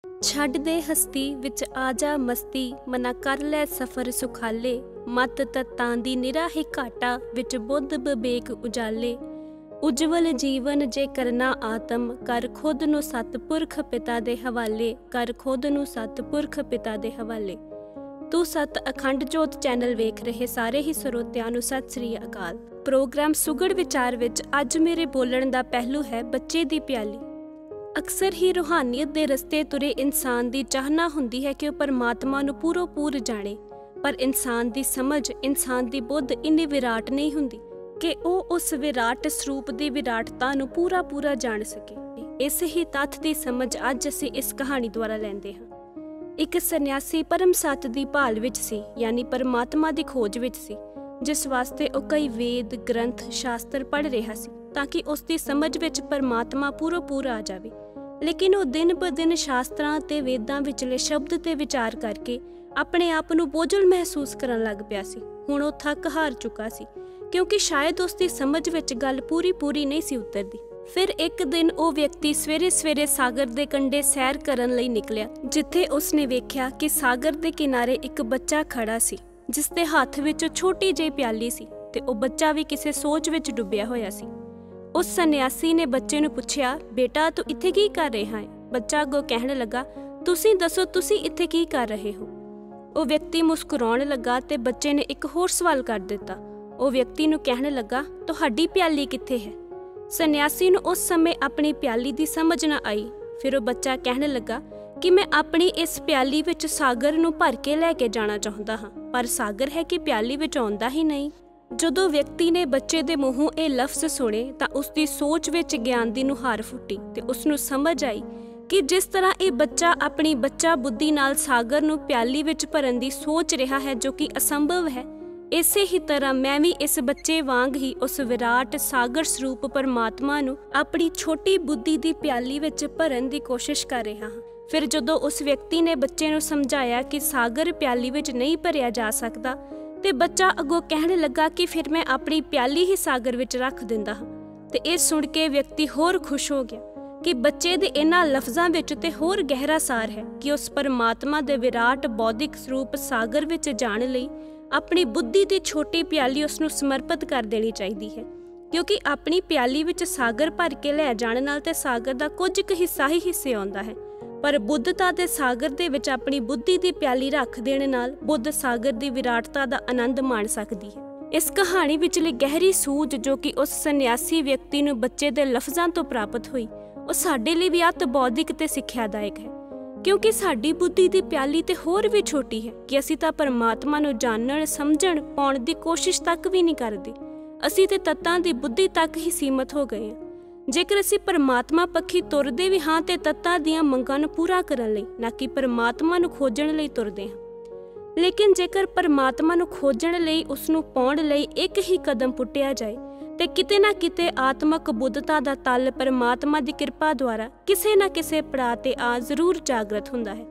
ਛੱਡ ਦੇ ਹਸਤੀ ਵਿੱਚ ਆ ਜਾ ਮਸਤੀ, ਮਨਾ ਕਰ ਲੈ ਸਫ਼ਰ ਸੁਖਾਲੇ। ਮਤ ਤਤਾਂ ਦੀ ਨਿਰਾਹੀ ਘਾਟਾ ਵਿੱਚ ਬੁੱਧ ਵਿਵੇਕ ਉਜਾਲੇ। ਉਜਵਲ ਜੀਵਨ ਜੇ ਕਰਨਾ ਆਤਮ, ਕਰ ਖੁਦ ਨੂੰ ਸਤਿਪੁਰਖ ਪਿਤਾ ਦੇ ਹਵਾਲੇ। ਕਰ ਖੁਦ ਨੂੰ ਸਤਿਪੁਰਖ ਪਿਤਾ ਦੇ ਹਵਾਲੇ। ਤੂੰ ਸਤ ਅਖੰਡ ਜੋਤ ਚੈਨਲ ਵੇਖ ਰਹੇ ਸਾਰੇ ਹੀ ਸਰੋਤਿਆਂ ਨੂੰ ਸਤਿ ਸ੍ਰੀ ਅਕਾਲ। ਪ੍ਰੋਗਰਾਮ ਸੁਗੜ ਵਿਚਾਰ ਵਿੱਚ ਅੱਜ ਮੇਰੇ ਬੋਲਣ ਦਾ ਪਹਿਲੂ ਹੈ ਬੱਚੇ ਦੀ ਪਿਆਲੀ। ਅਕਸਰ ਹੀ ਰੂਹਾਨੀਅਤ ਦੇ ਰਸਤੇ ਤੁਰੇ ਇਨਸਾਨ ਦੀ ਚਾਹਨਾ ਹੁੰਦੀ ਹੈ ਕਿ ਉਹ ਪਰਮਾਤਮਾ ਨੂੰ ਪੂਰੋ ਪੂਰ ਜਾਣੇ, ਪਰ ਇਨਸਾਨ ਦੀ ਸਮਝ, ਇਨਸਾਨ ਦੀ ਬੁੱਧ ਇੰਨੀ ਵਿਰਾਟ ਨਹੀਂ ਹੁੰਦੀ ਕਿ ਉਹ ਉਸ ਵਿਰਾਟ ਸਰੂਪ ਦੀ ਵਿਰਾਟਤਾ ਨੂੰ ਪੂਰਾ ਜਾਣ ਸਕੇ। ਇਸ ਹੀ ਤੱਥ ਦੀ ਸਮਝ ਅੱਜ ਅਸੀਂ ਇਸ ਕਹਾਣੀ ਦੁਆਰਾ ਲੈਂਦੇ ਹਾਂ। ਇੱਕ ਸੰਨਿਆਸੀ ਪਰਮ ਸੱਚ ਦੀ ਭਾਲ ਵਿੱਚ ਸੀ, ਯਾਨੀ ਪਰਮਾਤਮਾ ਦੀ ਖੋਜ ਵਿੱਚ ਸੀ, ਜਿਸ ਵਾਸਤੇ ਉਹ ਕਈ ਵੇਦ, ਗ੍ਰੰਥ, ਸ਼ਾਸਤਰ ਪੜ੍ਹ ਰਿਹਾ ਸੀ ਤਾਂ ਕਿ ਉਸ ਦੀ ਸਮਝ ਵਿੱਚ ਪਰਮਾਤਮਾ ਪੂਰਾ ਆ ਜਾਵੇ। ਲੇਕਿਨ ਉਹ ਦਿਨ ਬ ਦਿਨ ਸ਼ਾਸਤਰਾਂ ਤੇ ਵੇਦਾਂ ਵਿਚਲੇ ਸ਼ਬਦ ਤੇ ਵਿਚਾਰ ਕਰਕੇ ਆਪਣੇ ਆਪ ਨੂੰ ਬੋਝਲ ਮਹਿਸੂਸ ਕਰਨ ਲੱਗ ਪਿਆ ਸੀ। ਹੁਣ ਉਹ ਥੱਕ ਹਾਰ ਚੁੱਕਾ ਸੀ, ਕਿਉਂਕਿ ਸ਼ਾਇਦ ਉਸ ਦੀ ਸਮਝ ਵਿੱਚ ਗੱਲ ਪੂਰੀ ਨਹੀਂ ਸੀ ਉਤਰਦੀ। ਫਿਰ ਇੱਕ ਦਿਨ ਉਹ ਵਿਅਕਤੀ ਸਵੇਰੇ ਸਾਗਰ ਦੇ ਕੰਢੇ ਸੈਰ ਕਰਨ ਲਈ ਨਿਕਲਿਆ, ਜਿੱਥੇ ਉਸਨੇ ਵੇਖਿਆ ਕਿ ਸਾਗਰ ਦੇ ਕਿਨਾਰੇ ਇੱਕ ਬੱਚਾ ਖੜਾ ਸੀ, ਜਿਸ ਦੇ ਹੱਥ ਵਿੱਚ ਛੋਟੀ ਜਿਹੀ ਪਿਆਲੀ ਸੀ ਤੇ ਉਹ ਬੱਚਾ ਵੀ ਕਿਸੇ ਸੋਚ ਵਿੱਚ ਡੁੱਬਿਆ ਹੋਇਆ ਸੀ। ਉਸ ਸੰਨਿਆਸੀ ਨੇ ਬੱਚੇ ਨੂੰ ਪੁੱਛਿਆ, ਬੇਟਾ ਤੂੰ ਇੱਥੇ ਕੀ ਕਰ ਰਿਹਾ ਹੈ? ਬੱਚਾ ਅੱਗੋਂ ਕਹਿਣ ਲੱਗਾ, ਤੁਸੀਂ ਦੱਸੋ, ਤੁਸੀਂ ਇੱਥੇ ਕੀ ਕਰ ਰਹੇ ਹੋ? ਉਹ ਵਿਅਕਤੀ ਮੁਸਕਰਾਉਣ ਲੱਗਾ ਤੇ ਬੱਚੇ ਨੇ ਇੱਕ ਹੋਰ ਸਵਾਲ ਕਰ ਦਿੱਤਾ। ਉਹ ਵਿਅਕਤੀ ਨੂੰ ਕਹਿਣ ਲੱਗਾ, ਤੁਹਾਡੀ ਪਿਆਲੀ ਕਿੱਥੇ ਹੈ? ਸੰਨਿਆਸੀ ਨੂੰ ਉਸ ਸਮੇਂ ਆਪਣੀ ਪਿਆਲੀ ਦੀ ਸਮਝ ਨਾ ਆਈ। ਫਿਰ ਉਹ ਬੱਚਾ ਕਹਿਣ ਲੱਗਾ ਕਿ ਮੈਂ ਆਪਣੀ ਇਸ ਪਿਆਲੀ ਵਿੱਚ ਸਾਗਰ ਨੂੰ ਭਰ ਕੇ ਲੈ ਕੇ ਜਾਣਾ ਚਾਹੁੰਦਾ ਹਾਂ, ਪਰ ਸਾਗਰ ਹੈ ਕਿ ਪਿਆਲੀ ਵਿੱਚ ਆਉਂਦਾ ਹੀ ਨਹੀਂ। ਜਦੋਂ ਵਿਅਕਤੀ ਨੇ ਬੱਚੇ ਦੇ ਮੂੰਹੋਂ ਇਹ ਲਫ਼ਜ਼ ਸੁਣੇ ਤਾਂ ਉਸ ਦੀ ਸੋਚ ਵਿੱਚ ਗਿਆਨ ਦੀ ਨੁਹਾਰ ਫੁੱਟੀ ਤੇ ਉਸ ਨੂੰ ਸਮਝ ਆਈ ਕਿ ਜਿਸ ਤਰ੍ਹਾਂ ਇਹ ਬੱਚਾ ਆਪਣੀ ਬੱਚਾ ਬੁੱਧੀ ਨਾਲ ਸਾਗਰ ਨੂੰ ਪਿਆਲੀ ਵਿੱਚ ਭਰਨ ਦੀ ਸੋਚ ਰਿਹਾ ਹੈ, ਜੋ ਕਿ ਅਸੰਭਵ ਹੈ, ਇਸੇ ਹੀ ਤਰ੍ਹਾਂ ਮੈਂ ਵੀ ਇਸ ਬੱਚੇ ਵਾਂਗ ਹੀ ਉਸ ਵਿਰਾਟ ਸਾਗਰ ਸਰੂਪ ਪਰਮਾਤਮਾ ਨੂੰ ਆਪਣੀ ਛੋਟੀ ਬੁੱਧੀ ਦੀ ਪਿਆਲੀ ਵਿੱਚ ਭਰਨ ਦੀ ਕੋਸ਼ਿਸ਼ ਕਰ ਰਿਹਾ ਹਾਂ। ਫਿਰ ਜਦੋਂ ਉਸ ਵਿਅਕਤੀ ਨੇ ਬੱਚੇ ਨੂੰ ਸਮਝਾਇਆ ਕਿ ਸਾਗਰ ਪਿਆਲੀ ਵਿੱਚ ਨਹੀਂ ਭਰਿਆ ਜਾ ਸਕਦਾ, ਤੇ ਬੱਚਾ ਅੱਗੋਂ ਕਹਿਣ ਲੱਗਾ ਕਿ ਫਿਰ ਮੈਂ ਆਪਣੀ ਪਿਆਲੀ ਹੀ ਸਾਗਰ ਵਿੱਚ ਰੱਖ ਦਿੰਦਾ ਹਾਂ। ਤੇ ਇਹ ਸੁਣ ਕੇ ਵਿਅਕਤੀ ਹੋਰ ਖੁਸ਼ ਹੋ ਗਿਆ ਕਿ ਬੱਚੇ ਦੇ ਇਹਨਾਂ ਲਫ਼ਜ਼ਾਂ ਵਿੱਚ ਤੇ ਹੋਰ ਗਹਿਰਾ ਸਾਰ ਹੈ ਕਿ ਉਸ ਪਰਮਾਤਮਾ ਦੇ ਵਿਰਾਟ ਬੌਧਿਕ ਸਰੂਪ ਸਾਗਰ ਵਿੱਚ ਜਾਣ ਲਈ ਆਪਣੀ ਬੁੱਧੀ ਦੀ ਛੋਟੀ ਪਿਆਲੀ ਉਸ ਨੂੰ ਸਮਰਪਿਤ ਕਰ ਦੇਣੀ ਚਾਹੀਦੀ ਹੈ, ਕਿਉਂਕਿ ਆਪਣੀ ਪਿਆਲੀ ਵਿੱਚ ਸਾਗਰ ਭਰ ਕੇ ਲੈ ਜਾਣ ਨਾਲ ਤੇ ਸਾਗਰ ਦਾ ਕੁਝ ਕੁ ਹਿੱਸਾ ਹੀ ਹਿੱਸੇ ਆਉਂਦਾ ਹੈ, ਪਰ ਬੁੱਧਤਾ ਦੇ ਸਾਗਰ ਦੇ ਵਿੱਚ ਆਪਣੀ ਬੁੱਧੀ ਦੀ ਪਿਆਲੀ ਰੱਖ ਦੇਣ ਨਾਲ ਬੁੱਧ ਸਾਗਰ ਦੀ ਵਿਰਾਟਤਾ ਦਾ ਆਨੰਦ ਮਾਣ ਸਕਦੀ ਹੈ। ਇਸ ਕਹਾਣੀ ਵਿਚਲੀ ਗਹਿਰੀ ਸੂਝ ਜੋ ਕਿ ਉਸ ਸੰਨਿਆਸੀ ਵਿਅਕਤੀ ਨੂੰ ਬੱਚੇ ਦੇ ਲਫ਼ਜ਼ਾਂ ਤੋਂ ਪ੍ਰਾਪਤ ਹੋਈ, ਉਹ ਸਾਡੇ ਲਈ ਵੀ ਅਤ ਬੌਧਿਕ ਤੇ ਸਿੱਖਿਆਦਾਇਕ ਹੈ, ਕਿਉਂਕਿ ਸਾਡੀ ਬੁੱਧੀ ਦੀ ਪਿਆਲੀ ਤੇ ਹੋਰ ਵੀ ਛੋਟੀ ਹੈ ਕਿ ਅਸੀਂ ਤਾਂ ਪਰਮਾਤਮਾ ਨੂੰ ਜਾਣਨ, ਸਮਝਣ, ਪਾਉਣ ਦੀ ਕੋਸ਼ਿਸ਼ ਤੱਕ ਵੀ ਨਹੀਂ ਕਰਦੇ। ਅਸੀਂ ਤੇ ਤੱਤਾਂ ਦੀ ਬੁੱਧੀ ਤੱਕ ਹੀ ਸੀਮਤ ਹੋ ਗਏ ਹਾਂ। ਜੇਕਰ ਅਸੀਂ ਪਰਮਾਤਮਾ ਪੱਖੀ ਤੁਰਦੇ ਵੀ ਹਾਂ ਤੇ ਤੱਤਾਂ ਦੀਆਂ ਮੰਗਾਂ ਨੂੰ ਪੂਰਾ ਕਰਨ ਲਈ, ਨਾ ਕਿ ਪਰਮਾਤਮਾ ਨੂੰ ਖੋਜਣ ਲਈ ਤੁਰਦੇ ਹਾਂ। ਲੇਕਿਨ ਜੇਕਰ ਪਰਮਾਤਮਾ ਨੂੰ ਖੋਜਣ ਲਈ, ਉਸ ਨੂੰ ਪਾਉਣ ਲਈ ਇੱਕ ਹੀ ਕਦਮ ਪੁੱਟਿਆ ਜਾਏ ਤੇ ਕਿਤੇ ਨਾ ਕਿਤੇ ਆਤਮਕ ਬੁੱਧਤਾ ਦਾ ਤਲ ਪਰਮਾਤਮਾ ਦੀ ਕਿਰਪਾ ਦੁਆਰਾ ਕਿਸੇ ਨਾ ਕਿਸੇ ਪੜਾਅ ਤੇ ਆ ਜ਼ਰੂਰ ਜਾਗਰਤ ਹੁੰਦਾ ਹੈ।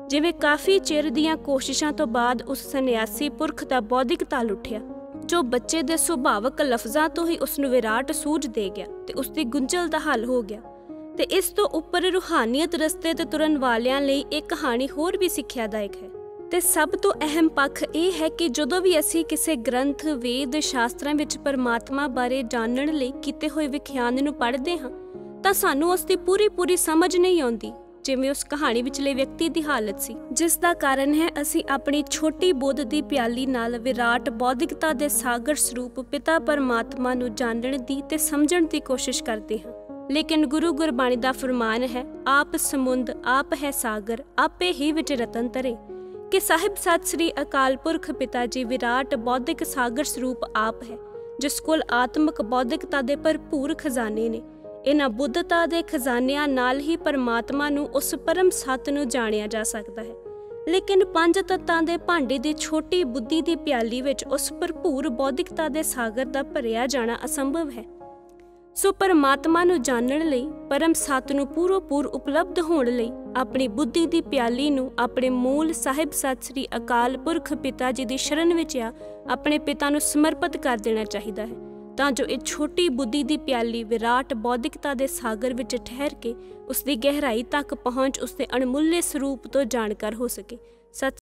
ਜਿਵੇਂ ਕਾਫੀ ਚਿਰ ਦੀਆਂ ਕੋਸ਼ਿਸ਼ਾਂ ਤੋਂ ਬਾਅਦ ਉਸ ਸੰਨਿਆਸੀ ਪੁਰਖ ਦਾ ਬੌਧਿਕ ਤਲ ਉੱਠਿਆ, ਜੋ ਬੱਚੇ ਦੇ ਸੁਭਾਵਕ ਲਫ਼ਜ਼ਾਂ ਤੋਂ ਹੀ ਉਸ ਨੂੰ ਵਿਰਾਟ ਸੂਝ ਦੇ ਗਿਆ ਤੇ ਉਸ ਦੀ ਗੁੰਝਲ ਦਾ ਹੱਲ ਹੋ ਗਿਆ। ਤੇ ਇਸ ਤੋਂ ਉੱਪਰ ਰੂਹਾਨੀਅਤ ਰਸਤੇ ਤੇ ਤੁਰਨ ਵਾਲਿਆਂ ਲਈ ਇਹ ਕਹਾਣੀ ਹੋਰ ਵੀ ਸਿੱਖਿਆਦਾਇਕ ਹੈ। ਤੇ ਸਭ ਤੋਂ ਅਹਿਮ ਪੱਖ ਇਹ ਹੈ ਕਿ ਜਦੋਂ ਵੀ ਅਸੀਂ ਕਿਸੇ ਗ੍ਰੰਥ, ਵੇਦ, ਸ਼ਾਸਤਰਾਂ ਵਿੱਚ ਪਰਮਾਤਮਾ ਬਾਰੇ ਜਾਣਨ ਲਈ ਕੀਤੇ ਹੋਏ ਵਿਖਿਆਨ ਨੂੰ ਪੜ੍ਹਦੇ ਹਾਂ ਤਾਂ ਸਾਨੂੰ ਉਸ ਦੀ ਪੂਰੀ ਸਮਝ ਨਹੀਂ ਆਉਂਦੀ, ਜਿਵੇਂ ਉਸ ਕਹਾਣੀ ਵਿਚਲੇ ਵਿਅਕਤੀ ਦੀ ਹਾਲਤ ਸੀ, ਜਿਸ ਦਾ ਕਾਰਨ ਹੈ ਅਸੀਂ ਆਪਣੀ ਛੋਟੀ ਬੁੱਧ ਦੀ ਪਿਆਲੀ ਨਾਲ ਵਿਰਾਟ ਬੌਧਿਕਤਾ ਦੇ ਸਾਗਰ ਸਰੂਪ ਪਿਤਾ ਪਰਮਾਤਮਾ ਨੂੰ ਜਾਣਨ ਦੀ ਤੇ ਸਮਝਣ ਦੀ ਕੋਸ਼ਿਸ਼ ਕਰਦੇ ਹਾਂ। ਲੇਕਿਨ ਗੁਰੂ ਗੁਰਬਾਣੀ ਦਾ ਫਰਮਾਨ ਹੈ, ਆਪ ਸਮੁੰਦ ਆਪ ਹੈ ਸਾਗਰ, ਆਪੇ ਹੀ ਵਿੱਚ ਰਤਨ ਧਰੇ, ਕਿ ਸਾਹਿਬ ਸਤਿ ਸ੍ਰੀ ਅਕਾਲ ਪੁਰਖ ਪਿਤਾ ਜੀ ਵਿਰਾਟ ਬੌਧਿਕ ਸਾਗਰ ਸਰੂਪ ਆਪ ਹੈ, ਜਿਸ ਕੋਲ ਆਤਮਕ ਬੌਧਿਕਤਾ ਦੇ ਭਰਪੂਰ ਖਜ਼ਾਨੇ ਨੇ। ਇਹਨਾਂ ਬੁੱਧਤਾ ਦੇ ਖਜ਼ਾਨਿਆਂ ਨਾਲ ਹੀ ਪਰਮਾਤਮਾ ਨੂੰ, ਉਸ ਪਰਮ ਸੱਤ ਨੂੰ ਜਾਣਿਆ ਜਾ ਸਕਦਾ ਹੈ। ਲੇਕਿਨ ਪੰਜ ਤੱਤਾਂ ਦੇ ਭਾਂਡੇ ਦੀ ਛੋਟੀ ਬੁੱਧੀ ਦੀ ਪਿਆਲੀ ਵਿੱਚ ਉਸ ਭਰਪੂਰ ਬੌਧਿਕਤਾ ਦੇ ਸਾਗਰ ਦਾ ਭਰਿਆ ਜਾਣਾ ਅਸੰਭਵ ਹੈ। ਸੋ ਪਰਮਾਤਮਾ ਨੂੰ ਜਾਣਨ ਲਈ, ਪਰਮ ਸੱਤ ਨੂੰ ਪੂਰ ਉਪਲਬਧ ਹੋਣ ਲਈ ਆਪਣੀ ਬੁੱਧੀ ਦੀ ਪਿਆਲੀ ਨੂੰ ਆਪਣੇ ਮੂਲ ਸਾਹਿਬ ਸਤਿ ਸ੍ਰੀ ਅਕਾਲ ਪੁਰਖ ਪਿਤਾ ਜੀ ਦੀ ਸ਼ਰਨ ਵਿੱਚ ਆਪਣੇ ਪਿਤਾ ਨੂੰ ਸਮਰਪਿਤ ਕਰ ਦੇਣਾ ਚਾਹੀਦਾ ਹੈ, ਤਾਂ ਜੋ ਇਹ ਛੋਟੀ ਬੁੱਧੀ ਦੀ ਪਿਆਲੀ ਵਿਰਾਟ ਬੌਧਿਕਤਾ ਦੇ ਸਾਗਰ ਵਿੱਚ ਠਹਿਰ ਕੇ ਉਸਦੀ ਗਹਿਰਾਈ ਤੱਕ ਪਹੁੰਚ ਉਸਦੇ ਅਣਮੁੱਲੇ ਸਰੂਪ ਤੋਂ ਜਾਣਕਾਰ ਹੋ ਸਕੇ। ਸਤਿ